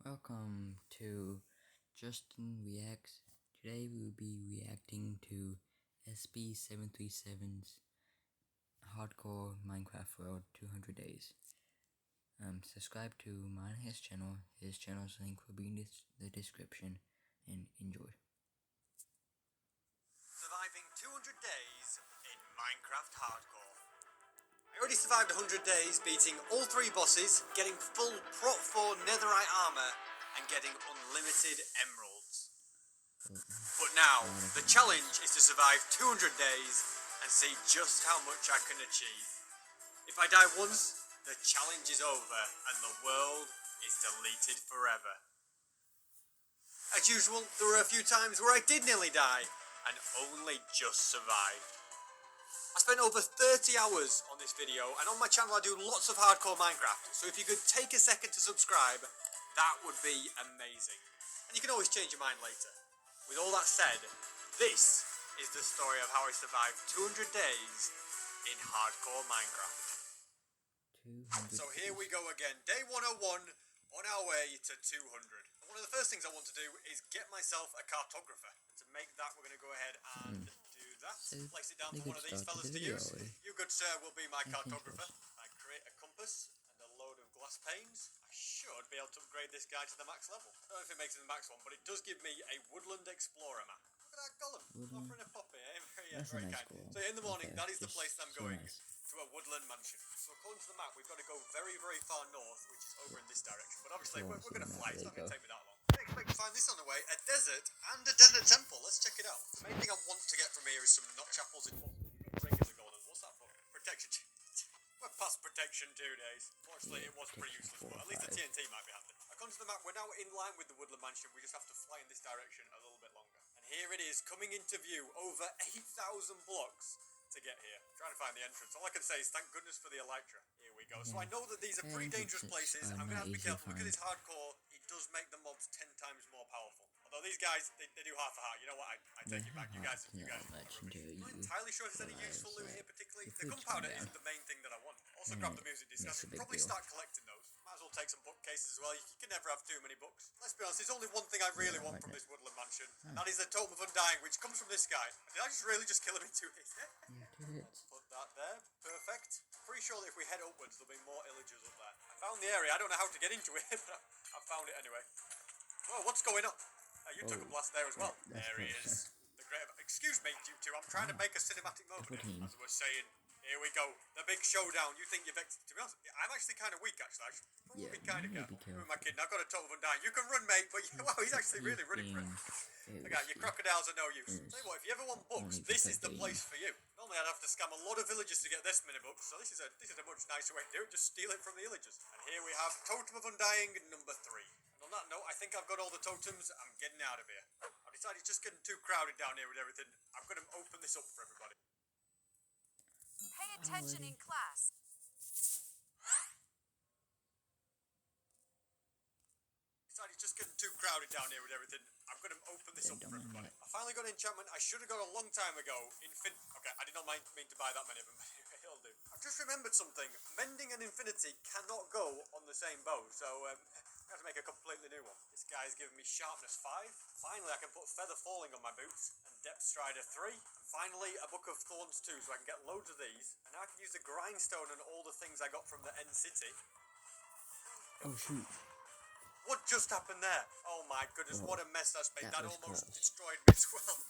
Welcome to Justin Reacts. Today we will be reacting to SB737's Hardcore Minecraft World 200 Days. Subscribe to mine and his channel. His channel's link will be in the description, and enjoy. Surviving 200 days in Minecraft Hardcore. I already survived 100 days, beating all 3 bosses, getting full Prot 4 netherite armor, and getting unlimited emeralds. But now, the challenge is to survive 200 days and see just how much I can achieve. If I die once, the challenge is over and the world is deleted forever. As usual, there were a few times where I did nearly die and only just survived. I spent over 30 hours on this video, and on my channel I do lots of hardcore Minecraft, so if you could take a second to subscribe, that would be amazing. And you can always change your mind later. With all that said, this is the story of how I survived 200 days in hardcore Minecraft. So here we go again, day 101, on our way to 200. And one of the first things I want to do is get myself a cartographer. To make that, we're going to go ahead and do that. Place it down for one of these fellas to use. You, good sir, will be my cartographer. I create a compass and a load of glass panes. I should be able to upgrade this guy to the max level. I don't know if it makes it the max one, but it does give me a woodland explorer map. Look at that golem, offering a puppy, eh? Very kind. So in the morning, that is the place that I'm going. To a woodland mansion. So according to the map, we've got to go very, very far north, which is over in this direction. But obviously, we're going to fly. It's not going to take me that long. I didn't expect to find this on the way. A desert and a desert temple. Let's check it out. The main thing I want to get from here is some notch apples in regular golden. What's that for? Protection. We're past protection 2 days. Fortunately, it was pretty useless, but at least the TNT might be handy. According to the map, we're now in line with the woodland mansion. We just have to fly in this direction a little bit longer. And here it is, coming into view, over 8,000 blocks to get here. I'm trying to find the entrance. All I can say is thank goodness for the elytra. Here we go. So I know that these are pretty dangerous places. I'm going to have to be careful. Look at this hardcore. It does make the mobs 10 times more powerful. Although these guys, they do half a heart. You know what? I take it back. You guys are I'm not entirely sure if there's any useful loot here particularly. The gunpowder isn't the main thing that I want. Also grab the music disc. I should probably start collecting those. Might as well take some bookcases as well. You can never have too many books. Let's be honest, there's only one thing I really want from this woodland mansion. And that is the Totem of Undying, which comes from this guy. Did I just really just kill him in 2 hits? Put that there. Perfect. Pretty sure that if we head upwards, there'll be more illagers up there. I found the area. I don't know how to get into it, but I found it anyway. Oh, what's going on? You took a blast there as well. There he is. The great... Excuse me, you two. I'm trying to make a cinematic moment here, as we're saying. Here we go. The big showdown. You think you've... To be honest, I'm actually kind of weak, actually. I should probably be kind of careful. With my kid. I've got a Totem of Undying. You can run, mate, but wow, he's actually really running for it. Look at your crocodiles are no use. Tell you what, if you ever want books, this is the place for you. Normally I'd have to scam a lot of villagers to get this many books, so this is a much nicer way to do it. Just steal it from the villagers. And here we have Totem of Undying number 3. And on that note, I think I've got all the totems. I'm getting out of here. I've decided it's just getting too crowded down here with everything. I'm going to open this up for everybody. Pay attention in class. It's just getting too crowded down here with everything. I'm going to open this up for everybody. I finally got an enchantment I should have got a long time ago. Okay, I did not mean to buy that many of them. It'll do. I've just remembered something. Mending and Infinity cannot go on the same bow, so I have to make a completely new one. This guy's giving me Sharpness 5. Finally, I can put Feather Falling on my boots. And Depth Strider 3. And finally, a Book of Thorns 2, so I can get loads of these. And now I can use the Grindstone and all the things I got from the End City. Oh, shoot. What just happened there? Oh my goodness, what a mess that's made. That almost destroyed me as well.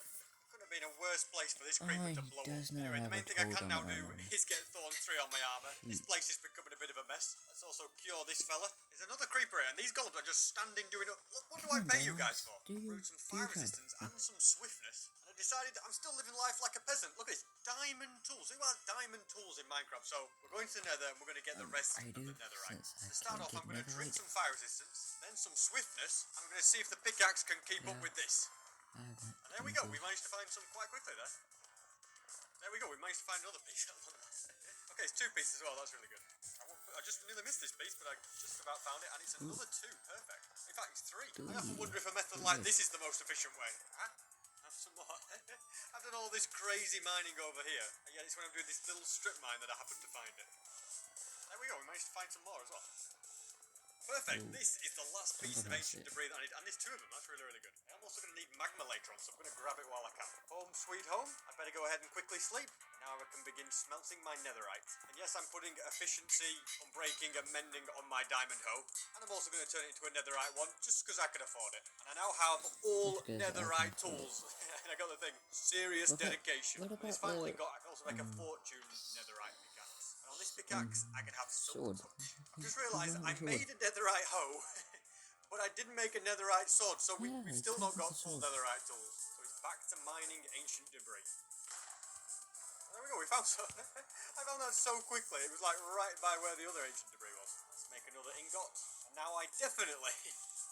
Couldn't have been a worse place for this creeper to blow up. Anyway, the main thing I can now do is get Thorn 3 on my armor. This place is becoming a bit of a mess. Let's also cure this fella. There's another creeper here, and these golems are just standing doing... What do I pay you guys for? Roots and fire resistance and some swiftness. And I decided I'm still living life like a peasant. Look at this. Diamond tools. Who has diamond tools in Minecraft? So we're going to the nether and we're going to get the rest of the netherite. To start off, I'm going to drink some fire resistance, then some swiftness. I'm going to see if the pickaxe can keep up with this. And there we go. We managed to find some quite quickly there. There we go. We managed to find another piece. Okay, it's 2 pieces as well. That's really good. I just nearly missed this piece, but I just about found it, and it's another 2. Perfect. In fact, it's 3. I often wonder if a method like this is the most efficient way. Have some more. I've done all this crazy mining over here, and yet it's when I'm doing this little strip mine that I happen to find it. There we go. We managed to find some more as well. Perfect. Ooh. This is the last piece of That's ancient it. debris that I need. And there's two of them. That's really, really good. I'm also going to need magma later on, so I'm going to grab it while I can. Home sweet home. I better go ahead and quickly sleep. Now I can begin smelting my netherite. And yes, I'm putting efficiency, unbreaking, and mending on my diamond hoe. And I'm also going to turn it into a netherite one, just because I can afford it. And I now have all Just 'cause I netherite can afford it. tools. And I got the thing, serious dedication. What And it's about finally the got, I can also make a fortune netherite pickaxe. And on this pickaxe, I can have sword? silk touch. I've just You realised want I a sword? made a netherite hoe. But I didn't make a netherite sword, so Yeah, we've it still says not got it's a full sword. netherite tools. So it's back to mining ancient debris. There we go, we found some. I found that so quickly, it was like right by where the other ancient debris was. Let's make another ingot. And now I definitely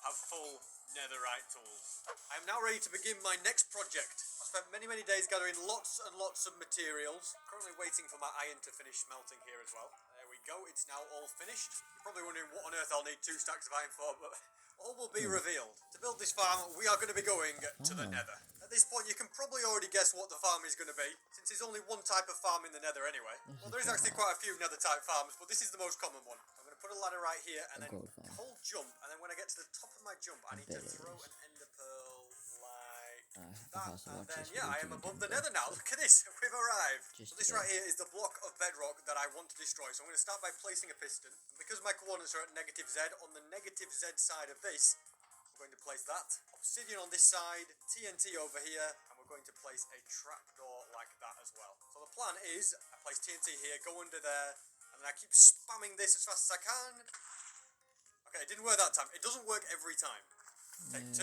have full netherite tools. I am now ready to begin my next project. I spent many, many days gathering lots and lots of materials. Currently waiting for my iron to finish smelting here as well. There we go, it's now all finished. You're probably wondering what on earth I'll need 2 stacks of iron for, but all will be revealed. To build this farm, we are going to be going to the nether. At this point, you can probably already guess what the farm is going to be, since there's only one type of farm in the nether anyway. Well, there is actually quite a few nether type farms, but this is the most common one. I'm going to put a ladder right here, and then gold farm. hold jump, and then when I get to the top of my jump, I need to bet it throw is. an ender pearl like I've that, also and watched then, this yeah, I video am too above many the times, nether now. Look at this, we've arrived. Just So this today. right here is the block of bedrock that I want to destroy. So I'm going to start by placing a piston. And because my coordinates are at negative Z, on the negative Z side of this, we're going to place that. Obsidian on this side, TNT over here, and we're going to place a trapdoor like that as well. So the plan is, I place TNT here, go under there, and then I keep spamming this as fast as I can. Okay, it didn't work that time. It doesn't work every time. Take 2.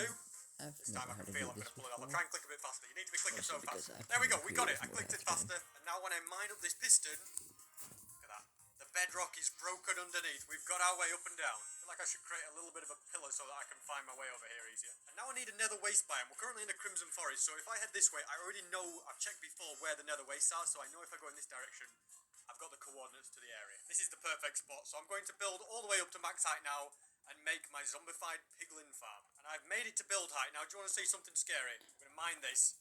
I've This never time I had can to feel do I'm going this to pull it off. I'll before. try and click a bit faster. You need to be clicking Also so because fast. I've There we go, been we got it. I creative clicked it mode half faster. And now when I mine up this piston, look at that. The bedrock is broken underneath. We've got our way up and down. I feel like I should create a little bit of a pillar so that I can find my way over here easier. And now I need a nether waste biome. We're currently in a crimson forest, so if I head this way, I already know, I've checked before where the nether wastes are, so I know if I go in this direction, I've got the coordinates to the area. This is the perfect spot, so I'm going to build all the way up to max height now and make my zombified piglin farm. And I've made it to build height. Now, do you want to see something scary? I'm going to mine this,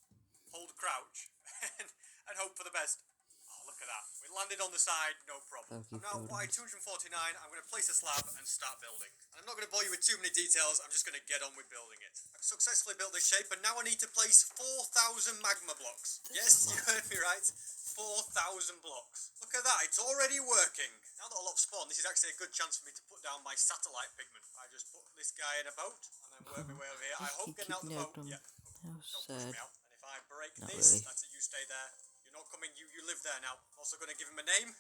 hold crouch, and hope for the best. Oh, look at that. We landed on the side, no problem. I'm now at Y249. I'm going to place a slab and start building. And I'm not going to bore you with too many details. I'm just going to get on with building it. I've successfully built this shape, and now I need to place 4,000 magma blocks. Yes, you heard me right. 4,000 blocks. Look at that, it's already working. Now that a lot spawned, this is actually a good chance for me to put down my satellite pigment. I just put this guy in a boat, and then work my way over here. I hope getting out the boat, yeah. How Don't push sad. me out. And if I break Not this, really. that's it, you stay there. You're not coming, you live there now. I'm also going to give him a name.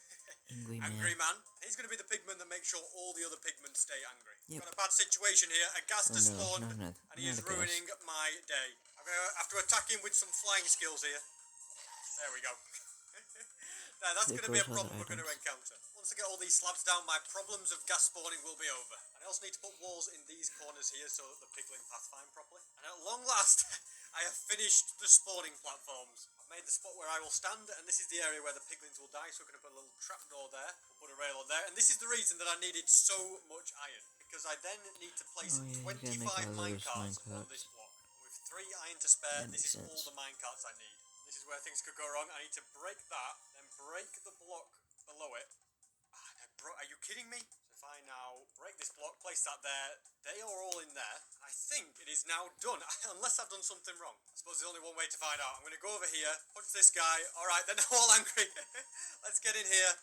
Angry man. Man. He's going to be the pigman that makes sure all the other pigments stay angry. Yep. Got a bad situation here. A ghast has spawned, no, and he is not a ghast. ruining my day. I'm going to have to attack him with some flying skills here. There we go. Now, that's going to be a problem we're going to encounter. Once I get all these slabs down, my problems of gas spawning will be over. And I also need to put walls in these corners here so that the piglin path find properly. And at long last, I have finished the spawning platforms. I've made the spot where I will stand, and this is the area where the piglins will die, so we're going to put a little trapdoor there. We'll put a rail on there, and this is the reason that I needed so much iron. Because I then need to place 25 minecarts on this block. And with 3 iron to spare, this is all the minecarts I need. This is where things could go wrong. I need to break that, then break the block below it. Are you kidding me? So if I now break this block, place that there, they are all in there. I think it is now done, unless I've done something wrong. I suppose there's only one way to find out. I'm going to go over here, punch this guy. Alright, they're now all angry. Let's get in here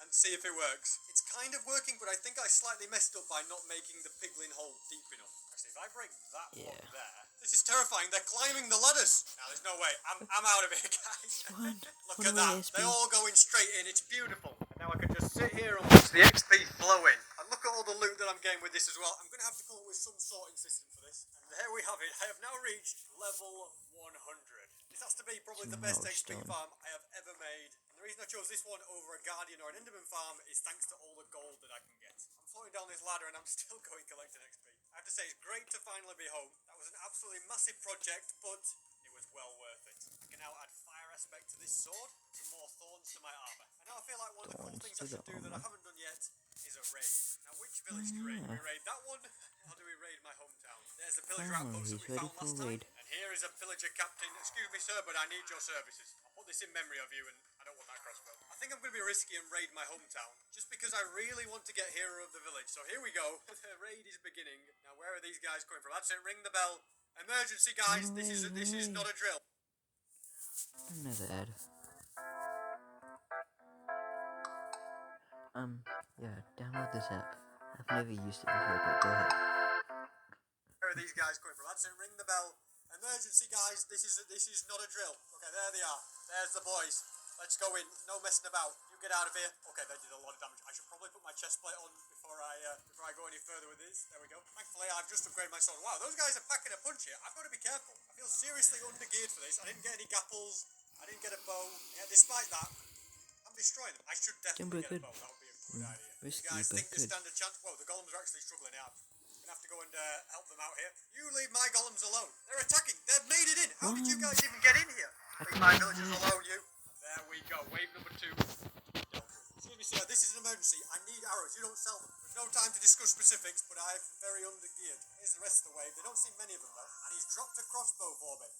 and see if it works. It's kind of working, but I think I slightly messed up by not making the piglin hole deep enough. Actually, if I break that block there, this is terrifying. They're climbing the ladders. Now, there's no way. I'm out of here, guys. Look at that. They're all going straight in. It's beautiful. And now I can just sit here and watch the XP flow in. And look at all the loot that I'm getting with this as well. I'm going to have to come up with some sorting system for this. And there we have it. I have now reached level 100. This has to be probably the best XP farm I have ever made. And the reason I chose this one over a Guardian or an Enderman farm is thanks to all the gold that I can get. I'm floating down this ladder and I'm still going collecting XP. I have to say, it's great to finally be home. That was an absolutely massive project, but it was well worth it. I can now add fire aspect to this sword, some more thorns to my armour. And now I feel like one of the cool things I should do that I haven't done yet is a raid. Now, which village do we raid? Do we raid that one, or do we raid my hometown? There's the pillager outpost that we found last time. And here is a pillager captain. Excuse me, sir, but I need your services. I'll put this in memory of you, and I don't want that crossbow. I think think I'm going to be risky and raid my hometown, just because I really want to get hero of the village. So here we go. The raid is beginning. Now, where are these guys coming from? That's it. Ring the bell. Emergency, guys. This is not a drill. Another ad. Yeah, download this app. I've never used it before, but go ahead. Where are these guys coming from? That's it. Ring the bell. Emergency, guys. This is not a drill. Okay, there they are. There's the boys. Let's go in. No messing about. You get out of here. Okay, they did a lot of damage. I should probably put my chest plate on before I go any further with this. There we go. Thankfully, I've just upgraded my sword. Wow, those guys are packing a punch here. I've got to be careful. I feel seriously undergeared for this. I didn't get any gapples. I didn't get a bow. Yeah, despite that, I'm destroying them. I should definitely get a bow. That would be a good idea. Risky, You guys think they good. stand a chance? Whoa, the golems are actually struggling out. I'm gonna have to go and help them out here. You leave my golems alone. They're attacking. They've made it in. How did you guys even get in here? Leave my villagers alone, you. There we go. Wave number 2. Excuse me, sir. This is an emergency. I need arrows. You don't sell them. There's no time to discuss specifics, but I'm very undergeared. Here's the rest of the wave. They don't see many of them, though. And he's dropped a crossbow for me.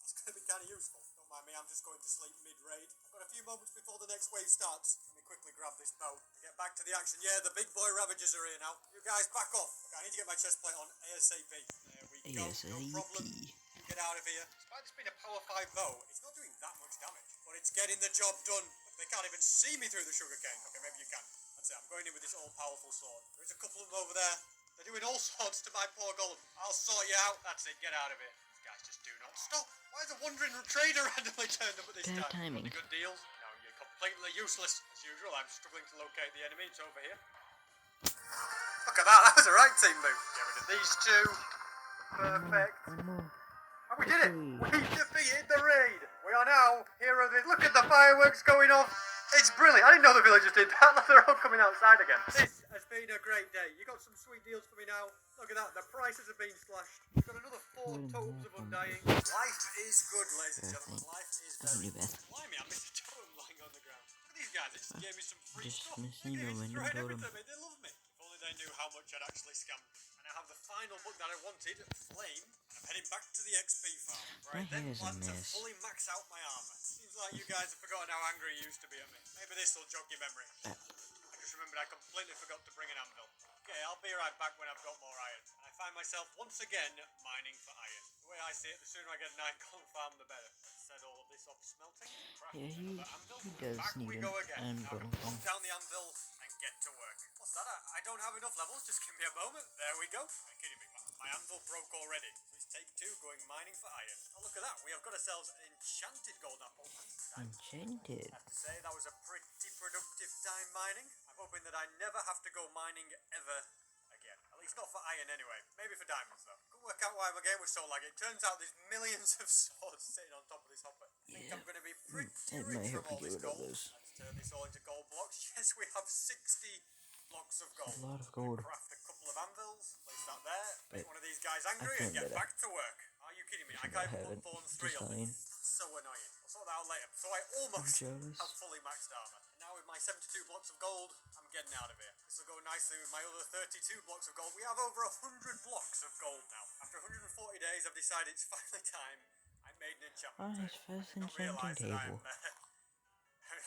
It's going to be kind of useful. Don't mind me. I'm just going to sleep mid-raid. I've got a few moments before the next wave starts. Let me quickly grab this bow and get back to the action. Yeah, the big boy Ravagers are here now. You guys back off. Okay, I need to get my chest plate on ASAP. There we go. No problem. You get out of here. Despite this being a power 5 bow, it's not doing that much damage. But it's getting the job done. They can't even see me through the sugarcane. Okay, maybe you can. That's it. I'm going in with this all-powerful sword. There's a couple of them over there. They're doing all sorts to my poor golem. I'll sort you out. That's it. Get out of here. These guys just do not stop. Why is a wandering trader randomly turned up at this Bad time? timing. Good deals. No, you're completely useless. As usual, I'm struggling to locate the enemy. It's over here. Look at that. That was a right team move. Get rid of these two. Perfect. One more. Oh, we did it! We defeated the raid! We are now hero of the... Look at the fireworks going off! It's brilliant! I didn't know the villagers did that. They're all coming outside again. This has been a great day. You got some sweet deals for me now. Look at that. The prices have been slashed. We've got another 4 totems of undying. Life is good, ladies and gentlemen. Life is very good. Blimey, I missed a totem lying on the ground. Look at these guys. They just gave me some free stuff. Missing Look a at it. It's random right totem. everything. They love me. If only they knew how much I'd actually scammed them. And I have the final book that I wanted, Flame. I'm heading back to the XP farm, where I then plan to fully max out my armor. Seems like you guys have forgotten how angry you used to be at me. Maybe this will jog your memory. I just remembered I completely forgot to bring an anvil. Okay, I'll be right back when I've got more iron. And I find myself once again mining for iron. The way I see it, the sooner I get an iron farm, the better. Let's set all of this off smelting. Yeah, he does Back need we an go again. Now anvil. put down the anvil and get to work. What's that? I don't have enough levels. Just give me a moment. There we go. Are you kidding me? My anvil broke already. So it's take 2 going mining for iron. Oh, look at that. We have got ourselves an enchanted gold apple. Enchanted. I have to say that was a pretty productive time mining. I'm hoping that I never have to go mining ever again. At least not for iron anyway. Maybe for diamonds though. Couldn't work out why my game was so laggy. It turns out there's millions of swords sitting on top of this hopper. I think I'm going to be pretty rich from all this gold. Let's turn this all into gold blocks. Yes, we have 60 blocks of gold. A lot of gold. Craft a couple of anvils. Place that there. Make one of these guys angry and get back to work. Are you kidding me? I can't even put thorns 3 on this. So annoying. I'll sort that out later. So I almost have fully maxed armor. And now with my 72 blocks of gold, I'm getting out of here. This will go nicely with my other 32 blocks of gold. We have over 100 blocks of gold now. After 140 days, I've decided it's finally time. I made an enchantment. His first enchanting table.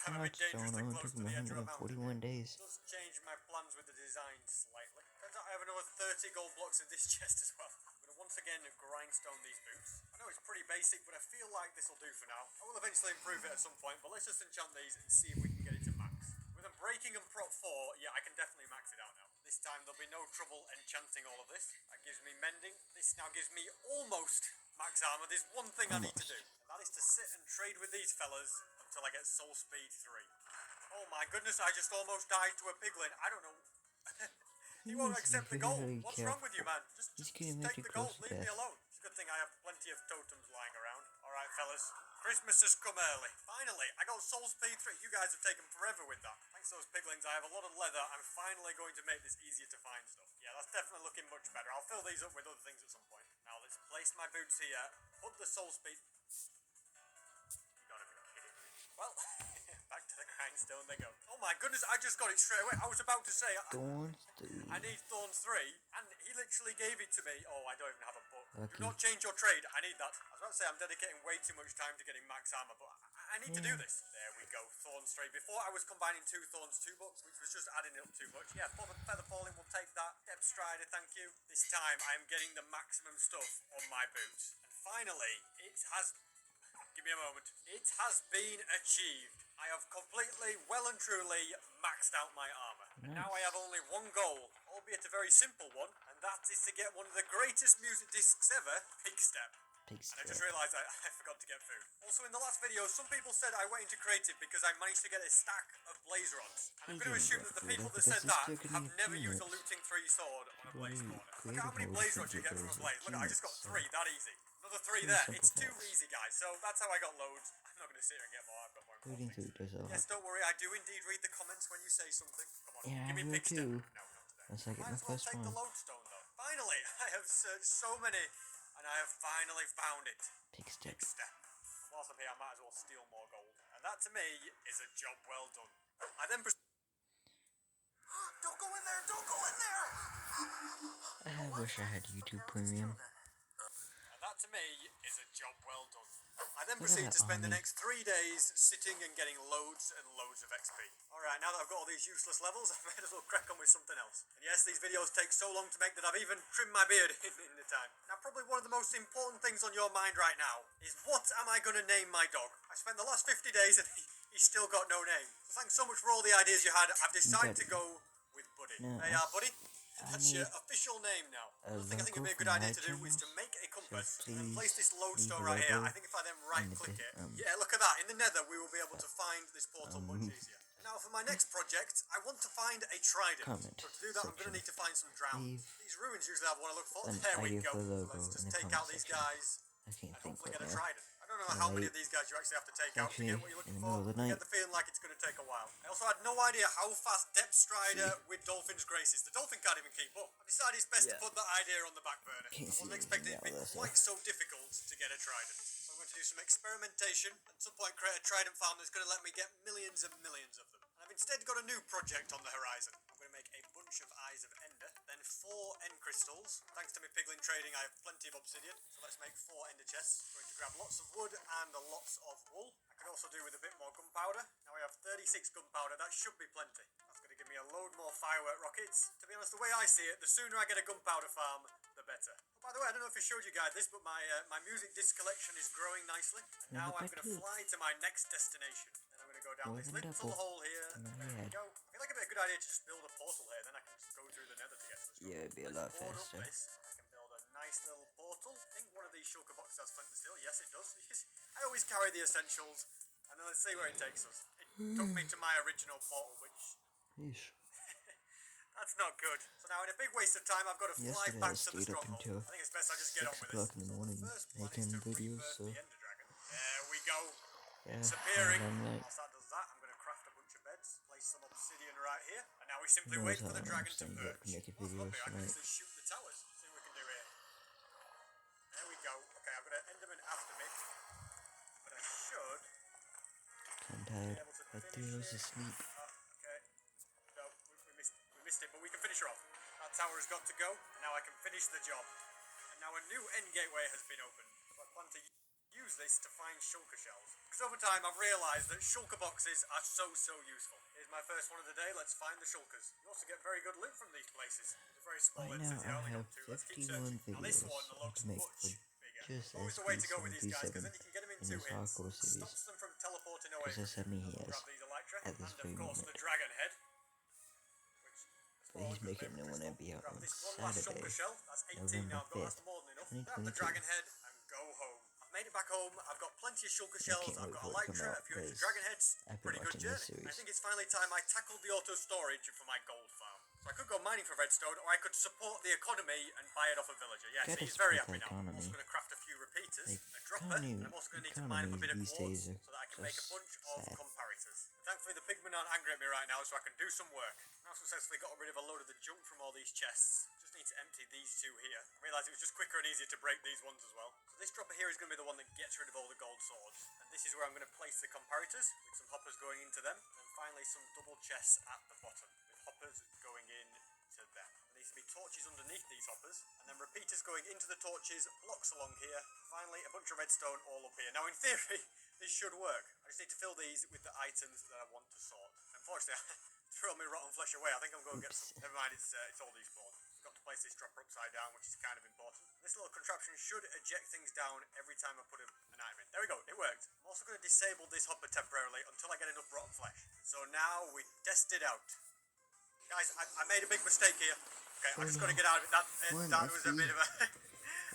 I'm a bit dangerously close to the edge of a mountain. 41 days. It does change my plans with the design slightly. Turns out I have another 30 gold blocks in this chest as well. I'm going to once again grindstone these boots. I know it's pretty basic, but I feel like this will do for now. I will eventually improve it at some point, but let's just enchant these and see if we can get it to max. With them breaking and prot 4, yeah, I can definitely max it out now. This time there'll be no trouble enchanting all of this. That gives me mending. This now gives me almost max armor. There's one thing I need to do, and that is to sit and trade with these fellas until I get soul speed 3. Oh my goodness, I just almost died to a piglin. I don't know. He won't accept the gold. What's wrong with you, man? Just take the gold. Leave me alone. It's a good thing I have plenty of totems lying around. Alright, fellas. Christmas has come early. Finally, I got soul speed 3. You guys have taken forever with that. Thanks to those piglins, I have a lot of leather. I'm finally going to make this easier to find stuff. Yeah, that's definitely looking much better. I'll fill these up with other things at some point. Now, let's place my boots here. Put the soul speed... You gotta be kidding me. Well, back to the grindstone they go. Oh my goodness, I just got it straight away. I was about to say... Thorns 3. I need thorns 3, and he literally gave it to me. Oh, I don't even have a book. Do not change your trade. I need that. I was about to say I'm dedicating way too much time to getting max armor, but I need to do this. There we go, Thorns 3. Before I was combining 2 Thorns 2 bucks, which was just adding it up too much. Yeah, Feather Falling, we'll take that. Depth Strider, thank you. This time I am getting the maximum stuff on my boots. And finally, it has... Give me a moment. It has been achieved. I have completely, well and truly, maxed out my armour. And now I have only one goal, albeit a very simple one, and that is to get one of the greatest music discs ever, Pig Step. And I just realised I forgot to get food. Also, in the last video, some people said I went into creative because I managed to get a stack of blaze rods. And I'm going to assume that the people that said that have never used a looting 3 sword on a blaze spawner. Look at how many blaze rods you get from a blaze. Look, I just got 3, that easy. Another 3 there. It's too easy, guys. So that's how I got loads. I'm not going to sit here and get more. I've got more important things. Yes, don't worry. I do indeed read the comments when you say something. Come on, give me Pig Step. No, not today. That's like Might as well take the lodestone, though. Finally, I have searched so many. And I have finally found it. Pig Step. And whilst I'm here, I might as well steal more gold. And that, to me, is a job well done. I then Don't go in there! Don't go in there! I wish I had YouTube Premium. And that, to me, is a job well done. I then proceed to spend the next 3 days sitting and getting loads and loads of XP. Alright, now that I've got all these useless levels, I might as well crack on with something else. And yes, these videos take so long to make that I've even trimmed my beard in the time. Now, probably one of the most important things on your mind right now is what am I going to name my dog? I spent the last 50 days and he's still got no name. So thanks so much for all the ideas you had. I've decided to go with Buddy. There you are, Buddy. That's your official name now. The thing I think would be a good idea to do is to make a compass and place this lodestone right here. I think if I then right click it, yeah, look at that. In the nether, we will be able to find this portal much easier. Now for my next project, I want to find a trident. So to do that, I'm going to need to find some drowns. These ruins usually have what I look for. There we go. So let's just take out these guys and hopefully get a trident. I don't know how many of these guys you actually have to take out to get what you're looking for. I get the feeling like it's going to take a while. I also had no idea how fast Depth Strider with Dolphin's Graces. The Dolphin can't even keep up. I decided it's best to put that idea on the back burner. I wasn't expecting it to be quite so difficult to get a trident. So I'm going to do some experimentation and at some point create a trident farm that's going to let me get millions and millions of them. And I've instead got a new project on the horizon. I'm going to make a bunch of Eyes of Ender, then 4 End Crystals. Thanks to my piglin trading, I have plenty of obsidian. So let's make 4 Ender chests. I'm going to grab lots of wood and lots of wool. I could also do with a bit more gunpowder. Now we have 36 gunpowder. That should be plenty. That's going to give me a load more firework rockets. To be honest, the way I see it, the sooner I get a gunpowder farm, the better. Oh, by the way, I don't know if I showed you guys this, but my music disc collection is growing nicely. And now I'm going to fly to my next destination. Then I'm going to go down this little hole here. There we go. I feel like it'd be a good idea to just build a portal here. Then I can just go through the nether to get to the store. Yeah, it'd be a lot faster. I can build a nice little portal. I think one of these shulker boxes has flint and steel. Yes, it does. I always carry the essentials. And then let's see where it takes us. It took me to my original portal, which... That's not good. So now in a big waste of time, I've got to fly back to the stronghold. I think it's best I just get on with this. In the morning, making videos, so... There we go. Disappearing. Whilst that does that, I'm going to craft a bunch of beds, place some obsidian right here, and now we simply wait for the dragon to merge. Oh, lovely, I can actually shoot the towers. See what we can do here. There we go. Okay, I've got an enderman after me. But I should... I'm tired. My theo's asleep. Okay. No, we missed it, but we can finish her off. That tower has got to go, and now I can finish the job. And now a new end gateway has been opened. So I plan to use this to find shulker shells. Because over time I've realised that shulker boxes are so useful. Here's my first one of the day, let's find the shulkers. You also get very good loot from these places. It's a very small city I only got 2. Let's keep searching. Now this one looks much bigger. Always the way to go with these guys, because then you can get them in 2 hits. Stops them from teleporting away. We'll grab these elytra, and of course the dragon head. He's making new one every out on Saturday, That's 18 now, I've got that's more than enough. Grab the dragon head and go home. I've made it back home, I've got plenty of shulker shells, I've got elytra, a few extra dragon heads, pretty good journey. I think it's finally time I tackled the auto storage for my gold farm. So I could go mining for redstone, or I could support the economy and buy it off a villager. Yes, he's very happy now. I'm also going to craft a few repeaters, a dropper, and I'm also going to need to mine up a bit of quartz so that I can make a bunch of comparators. Thankfully the pigmen aren't angry at me right now, so I can do some work. I've successfully got rid of a load of the junk from all these chests. Just need to empty these 2 here. I realised it was just quicker and easier to break these ones as well. So this dropper here is going to be the one that gets rid of all the gold swords. And this is where I'm going to place the comparators, with some hoppers going into them. And then finally some double chests at the bottom, with hoppers going in to them. And these needs to be torches underneath these hoppers, and then repeaters going into the torches, blocks along here, finally a bunch of redstone all up here. Now in theory, this should work. I just need to fill these with the items that I want to sort. Unfortunately, I threw my rotten flesh away. I think I'm going to get some. Never mind, it's all despawned. Got to place this dropper upside down, which is kind of important. This little contraption should eject things down every time I put an item in. There we go, it worked. I'm also going to disable this hopper temporarily until I get enough rotten flesh. So now we test it out. Guys, I made a big mistake here. Okay, I'm just going to get out of it. That was a bit of a...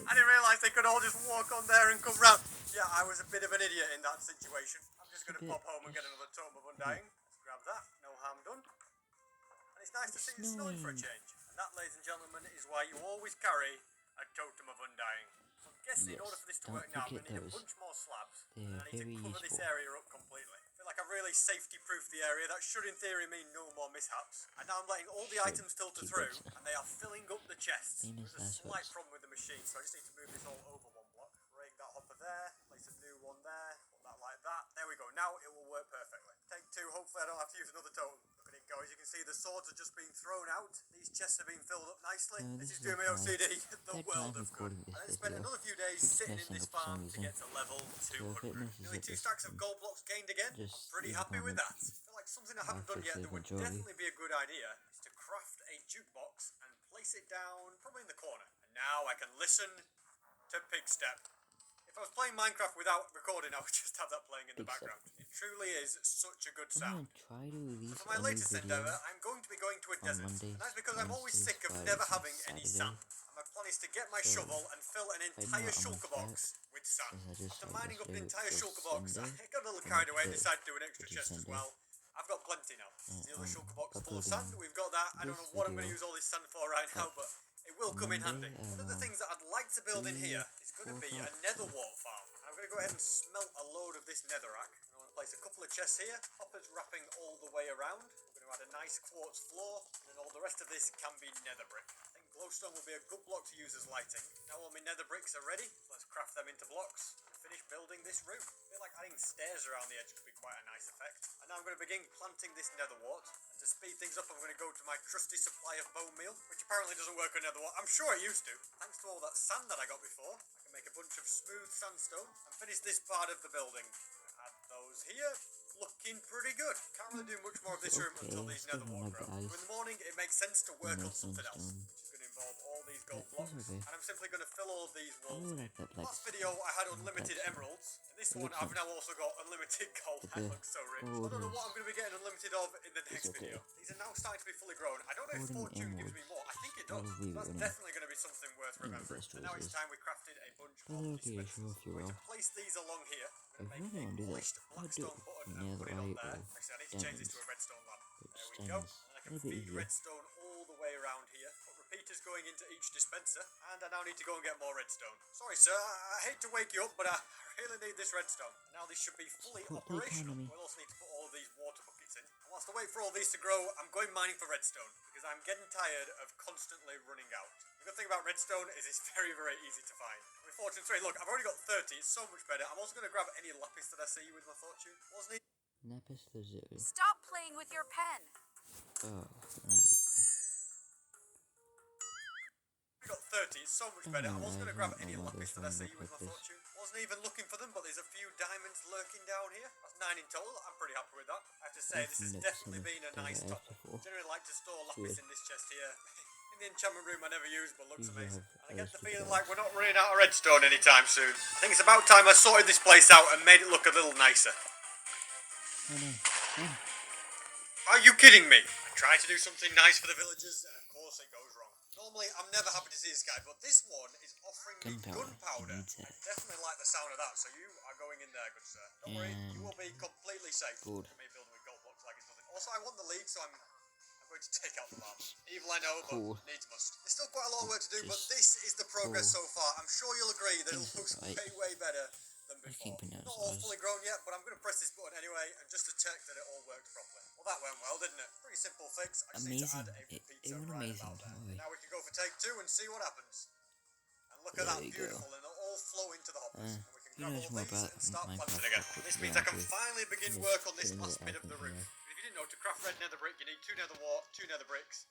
I didn't realise they could all just walk on there and come round. Yeah, I was a bit of an idiot in that situation. I'm just going to pop home and get another Tome of Undying. Let's grab that. No harm done. And it's nice to see it snowing for a change. And that, ladies and gentlemen, is why you always carry a Totem of Undying. So I'm guessing in order for this to work now, I'm going to need a bunch more slabs. And I need to cover this area up completely. I feel like I've really safety-proofed the area. That should, in theory, mean no more mishaps. And now I'm letting all the items filter through, and they are filling up the chests. There's a slight problem with the machine, so I just need to move this all over one block. Break that hopper there, place a new one there, put that like that. There we go. Now it will work perfectly. Take two. Hopefully I don't have to use another totem. Look at it go. As you can see, the swords are just being thrown out. These chests are being filled up nicely. This is doing my OCD the world of good. I then spent another few days sitting in this farm to get to level 200. Nearly 2 stacks of gold blocks gained again. I'm pretty happy with that. I feel like something I haven't done yet that would definitely be a good idea is to craft a jukebox and place it down probably in the corner. And now I can listen to Pigstep. If I was playing Minecraft without recording, I would just have that playing in the background. It truly is such a good sound. For my latest endeavour, I'm going to be going to a desert. And that's because I'm always sick of never having any sand. And my plan is to get my shovel and fill an entire shulker box with sand. After mining up an entire shulker box, I got a little carried away and decided to do an extra chest as well. I've got plenty now. The other shulker box full of sand, we've got that. I don't know what I'm going to use all this sand for right now, but it will come in handy. One of the things that I'd like to build in here is going to be a nether wart farm. I'm going to go ahead and smelt a load of this netherrack. I'm going to place a couple of chests here, hoppers wrapping all the way around. We're going to add a nice quartz floor, and then all the rest of this can be nether brick. I think glowstone will be a good block to use as lighting. Now all my nether bricks are ready, so let's craft them into blocks and finish building this room. I feel like adding stairs around the edge could be quite a nice effect. And now I'm going to begin planting this nether wart. To speed things up, I'm going to go to my trusty supply of bone meal, which apparently doesn't work on nether wart. I'm sure it used to. Thanks to all that sand that I got before, I can make a bunch of smooth sandstone and finish this part of the building. Add those here. Looking pretty good. Can't really do much more of this room until these nether wart grow. So in the morning, it makes sense to work on something else, which is going to involve all these gold blocks. And I'm simply going to fill all of these walls in. Last video, I had unlimited emeralds. In this one, I've now also got unlimited gold. That looks so rich. I don't know what I'm going to be getting unlimited of in the next video. These are now starting to be fully grown. I don't know if fortune gives me more. I think it does. That's definitely going to be something worth remembering. And now it's time we crafted a bunch of dispensers. We're going to place these along here. We're going to make a polished blackstone button and put it on there. Actually, I need to change this to a redstone lamp. There we go. And I can feed redstone all the way around here. Put repeaters going into each dispenser. And I now need to go and get more redstone. Sorry, sir. I hate to wake you up, but I really need this redstone. Now this should be fully operational. We'll also need to put all of these water buckets in. And whilst I wait for all these to grow, I'm going mining for redstone. Because I'm getting tired of constantly running out. The good thing about redstone is it's very, very easy to find. With fortune 3, look, I've already got 30. It's so much better. I'm also going to grab any lapis that I see with my fortune. Wasn't it? Lapis lazuli. Stop playing with your pen. Oh, I got 30, it's so much better. I'm also going to grab any lapis that I see with my fortune. Wasn't even looking for them, but there's a few diamonds lurking down here. That's 9 in total. I'm pretty happy with that. I have to say, this has definitely been a nice top. I generally like to store lapis in this chest here. In the enchantment room I never use, but looks amazing. And I get the feeling like we're not running out of redstone anytime soon. I think it's about time I sorted this place out and made it look a little nicer. Are you kidding me? I try to do something nice for the villagers, and of course it goes wrong. Normally, I'm never happy to see this guy, but this one is offering me gunpowder. I definitely like the sound of that, so you are going in there, good sir. Don't worry, you will be completely safe. Good. Me building with gold blocks like it's nothing. Also, I want the lead, so I'm going to take out the lamp. Evil I know, but needs must. There's still quite a lot of work to do, but this is the progress so far. I'm sure you'll agree that it looks way, way better than before. Not all fully grown yet, but I'm going to press this button anyway, and just to check that it all worked properly. Well, that went well, didn't it? Pretty simple fix. I just need to add a pizza right about there. Now we can go for take 2 and see what happens. And look at that, beautiful, and it'll all flow into the hoppers. And we can grab all these and start planting again. This means I can finally begin work on this last bit of the roof. If you didn't know, to craft red nether brick, you need 2 nether wart, 2 nether bricks.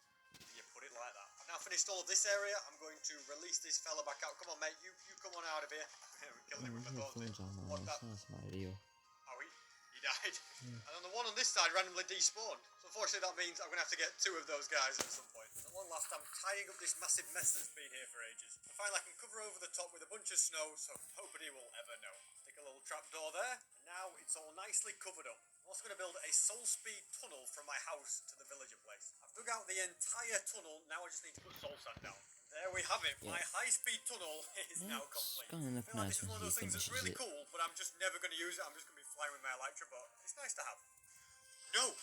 You put it like that. I've Now finished all of this area, I'm going to release this fella back out. Come on, mate, you come on out of here. We killed him with my thoughts. What that? Oh, he died. And on the one on this side randomly despawned. So unfortunately that means I'm going to have to get 2 of those guys at some point. At long last, I'm tying up this massive mess that's been here for ages. I finally I can cover over the top with a bunch of snow so nobody will ever know. Stick a little trapdoor there, and now it's all nicely covered up. I'm also going to build a soul speed tunnel from my house to the villager place. I've dug out the entire tunnel, now I just need to put soul sand down. There we have it. My high-speed tunnel is now complete. I feel like this is one of those things that's really cool, but I'm just never going to use it. I'm just going to be flying with my Elytra, but it's nice to have. No!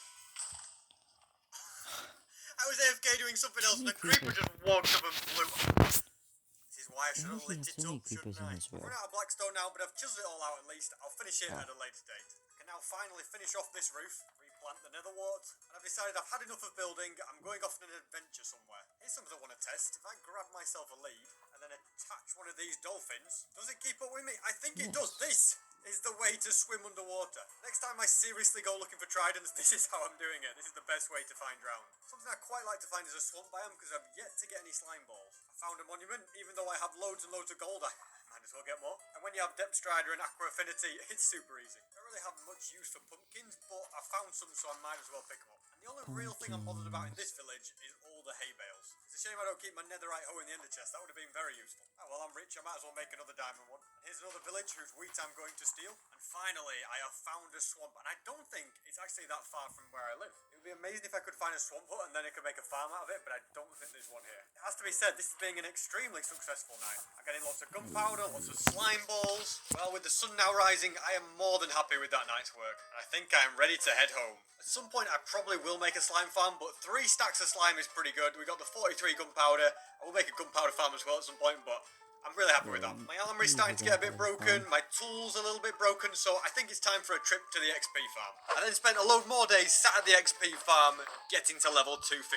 I was AFK doing something else, and a creeper just walked up and flew. This is why I should have lit it up, shouldn't I? I've run out of blackstone now, but I've chiseled it all out at least. I'll finish it at a later date. I can now finally finish off this roof, replant the nether wart, and I've decided I've had enough of building. I'm going off on an adventure somewhere. Here's something I want to test. If I grab myself a lead and then attach one of these dolphins, does it keep up with me? I think it does. This is the way to swim underwater. Next time I seriously go looking for tridents, this is how I'm doing it. This is the best way to find drown. Something I quite like to find is a swamp biome because I've yet to get any slime balls. I found a monument, even though I have loads and loads of gold, I might as well get more. And when you have depth strider and aqua affinity, it's super easy. I don't really have much use for pumpkins, but I found some, so I might as well pick them up. And the only real thing I'm bothered about in this village is all the hay bales. It's a shame I don't keep my netherite hoe in the ender chest. That would have been very useful. Oh, well, I'm rich. I might as well make another diamond one. And here's another village whose wheat I'm going to steal. And finally, I have found a swamp. And I don't think it's actually that far from where I live. It would be amazing if I could find a swamp hut and then I could make a farm out of it, but I don't think there's one here. It has to be said, this is being an extremely successful night. I'm getting lots of gunpowder, lots of slime balls. Well, with the sun now rising, I am more than happy with that night's work. And I think I am ready to head home. At some point, I probably will make a slime farm, but 3 stacks of slime is pretty good. We got the 43 gunpowder. I will make a gunpowder farm as well at some point, but I'm really happy with that. My armory's starting to get a bit broken, my tools a little bit broken, so I think it's time for a trip to the XP farm. I then spent a load more days sat at the XP farm getting to level 250.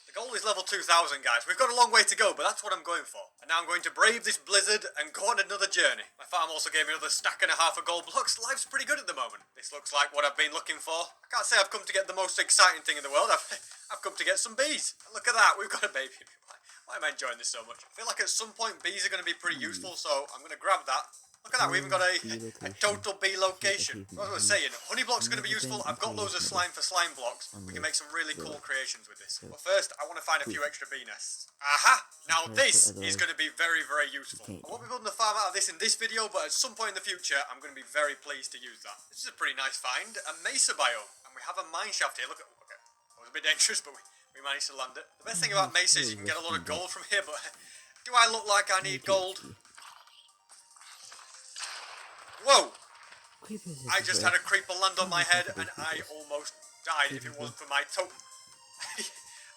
The goal is level 2000, guys. We've got a long way to go, but that's what I'm going for. And now I'm going to brave this blizzard and go on another journey. My farm also gave me another stack and a half of gold blocks. Life's pretty good at the moment. This looks like what I've been looking for. I can't say I've come to get the most exciting thing in the world. I've come to get some bees. And look at that, we've got a baby. Why am I enjoying this so much? I feel like at some point bees are going to be pretty useful, so I'm going to grab that. Look at that, we even got a total bee location. What was I saying? Honey blocks are going to be useful. I've got loads of slime for slime blocks. We can make some really cool creations with this. But first, I want to find a few extra bee nests. Aha! Now this is going to be very, very useful. I won't be building a farm out of this in this video, but at some point in the future, I'm going to be very pleased to use that. This is a pretty nice find. A mesa biome. And we have a mine shaft here. Look at... Okay. That was a bit dangerous, but we managed to land it. The best thing about mesa is you can get a lot of gold from here, but do I look like I need gold? Whoa! I just had a creeper land on my head and I almost died if it wasn't for my totem.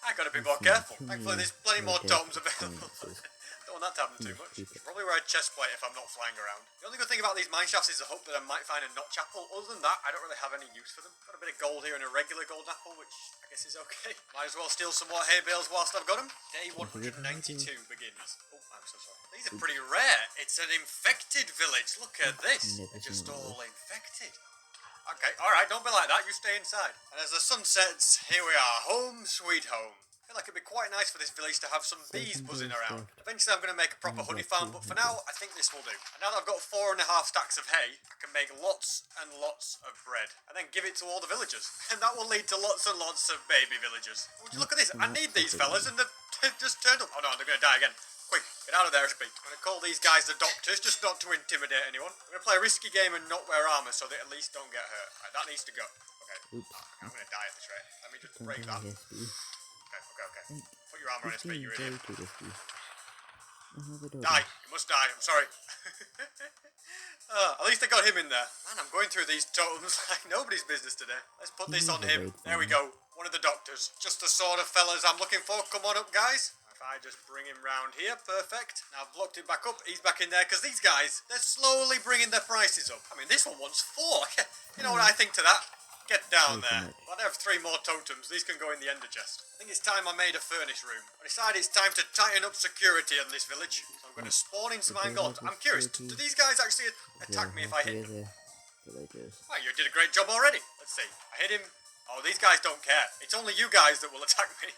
I gotta be more careful. Thankfully there's plenty more totems available. Don't want that to happen too much. Probably wear a chest plate if I'm not flying around. The only good thing about these mine shafts is the hope that I might find a notch apple. Other than that, I don't really have any use for them. Got a bit of gold here and a regular gold apple, which I guess is okay. Might as well steal some more hay bales whilst I've got them. Day 192 begins. Oh, I'm so sorry. These are pretty rare. It's an infected village. Look at this. They're just all infected. Okay, alright, don't be like that. You stay inside. And as the sun sets, here we are. Home sweet home. I feel like it'd be quite nice for this village to have some bees buzzing around. Eventually I'm going to make a proper honey farm, but for now, I think this will do. And now that I've got 4.5 stacks of hay, I can make lots and lots of bread. And then give it to all the villagers. And that will lead to lots and lots of baby villagers. Would you look at this? I need these fellas, and they've just turned up. Oh no, they're going to die again. Quick, get out of there, SB. I'm going to call these guys the doctors, just not to intimidate anyone. I'm going to play a risky game and not wear armour so they at least don't get hurt. Right, that needs to go. Okay, I'm going to die at this rate. Let me just break that. Okay. Put your armour on, SB, you idiot. Die! You must die, I'm sorry. At least I got him in there. Man, I'm going through these totems like nobody's business today. Let's put this on him. There we go. One of the doctors. Just the sort of fellas I'm looking for. Come on up, guys. If I just bring him round here, perfect. Now I've blocked him back up, he's back in there, because these guys, they're slowly bringing their prices up. I mean, this one wants 4. You know what I think to that? Get down there. Well, I have 3 more totems. These can go in the ender chest. I think it's time I made a furnace room. I decided it's time to tighten up security in this village. So I'm going to spawn in some iron gold. I'm curious, do these guys actually attack me if I hit them? Oh, you did a great job already. Let's see. I hit him. Oh, these guys don't care. It's only you guys that will attack me.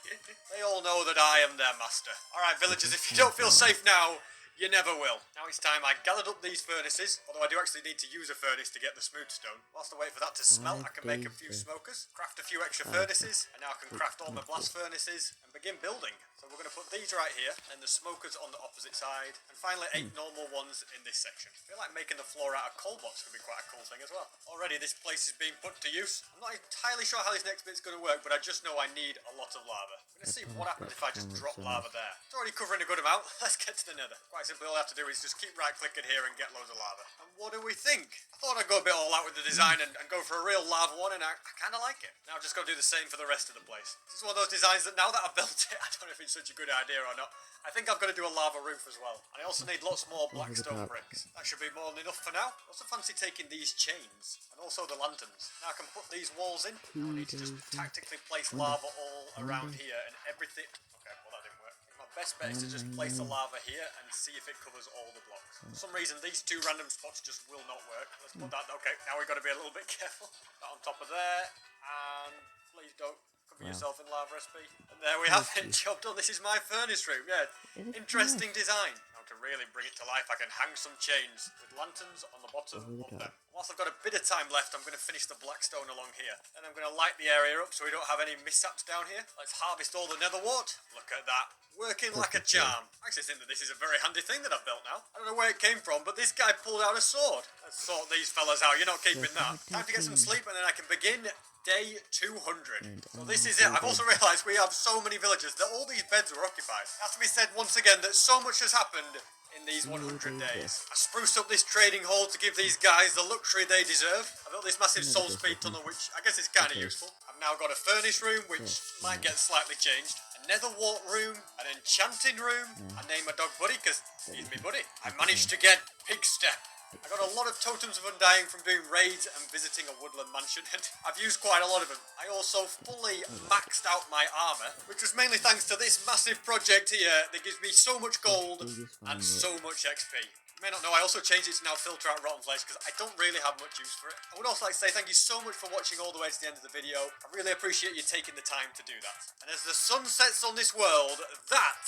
They all know that I am their master. Alright, villagers, if you don't feel safe now, you never will. Now it's time I gathered up these furnaces, although I do actually need to use a furnace to get the smooth stone. Whilst I wait for that to smelt, I can make a few smokers, craft a few extra furnaces, and now I can craft all my blast furnaces and begin building. So we're going to put these right here, and the smokers on the opposite side, and finally 8 normal ones in this section. I feel like making the floor out of coal blocks could be quite a cool thing as well. Already this place is being put to use. I'm not entirely sure how this next bit's going to work, but I just know I need a lot of lava. I'm going to see what happens if I just drop lava there. It's already covering a good amount. Let's get to the nether. Quite simply, all I have to do is just keep right-clicking here and get loads of lava. And what do we think? I thought I'd go a bit all out with the design and go for a real lava one, and I kind of like it. Now I've just got to do the same for the rest of the place. This is one of those designs that now that I've built it, I don't know if it's such a good idea or not. I think I'm going to do a lava roof as well. And I also need lots more black stone bricks. That should be more than enough for now. I also fancy taking these chains and also the lanterns. Now I can put these walls in. Now I need to just tactically place lava all around here and everything. Okay, well that didn't work. My best bet is to just place the lava here and see if it covers all the blocks. For some reason these 2 random spots just will not work. Let's put that. Okay, now we've got to be a little bit careful. That on top of there, and please don't cover yourself in lava, SB. And there we have it. Job done. This is my furnace room. Yeah, interesting design. Now to really bring it to life, I can hang some chains with lanterns on the bottom of them. Whilst I've got a bit of time left, I'm going to finish the black stone along here. Then I'm going to light the area up so we don't have any mishaps down here. Let's harvest all the nether wart. Look at that. Working like a charm. I actually think that this is a very handy thing that I've built now. I don't know where it came from, but this guy pulled out a sword. Let's sort these fellas out. You're not keeping that. Time to get some sleep and then I can begin day 200. So this is it. I've also realised we have so many villagers that all these beds are occupied. It has to be said once again that so much has happened in these 100 days. I spruced up this trading hall to give these guys the luxury they deserve. I built this massive soul speed tunnel, which I guess is kind of useful. I've now got a furnace room, which might get slightly changed. A nether wart room, an enchanting room. I named my dog Buddy because he's my buddy. I managed to get Pig Step. I got a lot of totems of undying from doing raids and visiting a woodland mansion, and I've used quite a lot of them. I also fully maxed out my armour, which was mainly thanks to this massive project here that gives me so much gold and so much XP. You may not know, I also changed it to now filter out rotten flesh because I don't really have much use for it. I would also like to say thank you so much for watching all the way to the end of the video. I really appreciate you taking the time to do that. And as the sun sets on this world, that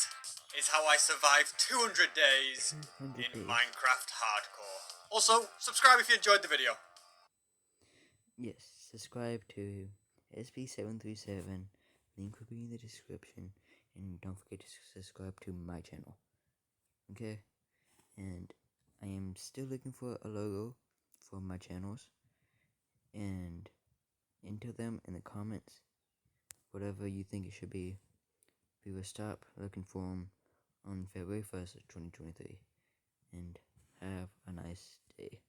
is how I survived 200 days in Minecraft Hardcore. Also, subscribe if you enjoyed the video. Yes, subscribe to SB737. Link will be in the description. And don't forget to subscribe to my channel. Okay? And I am still looking for a logo for my channels. And enter them in the comments. Whatever you think it should be. We will stop looking for them on February 1st, 2023. And have a nice day.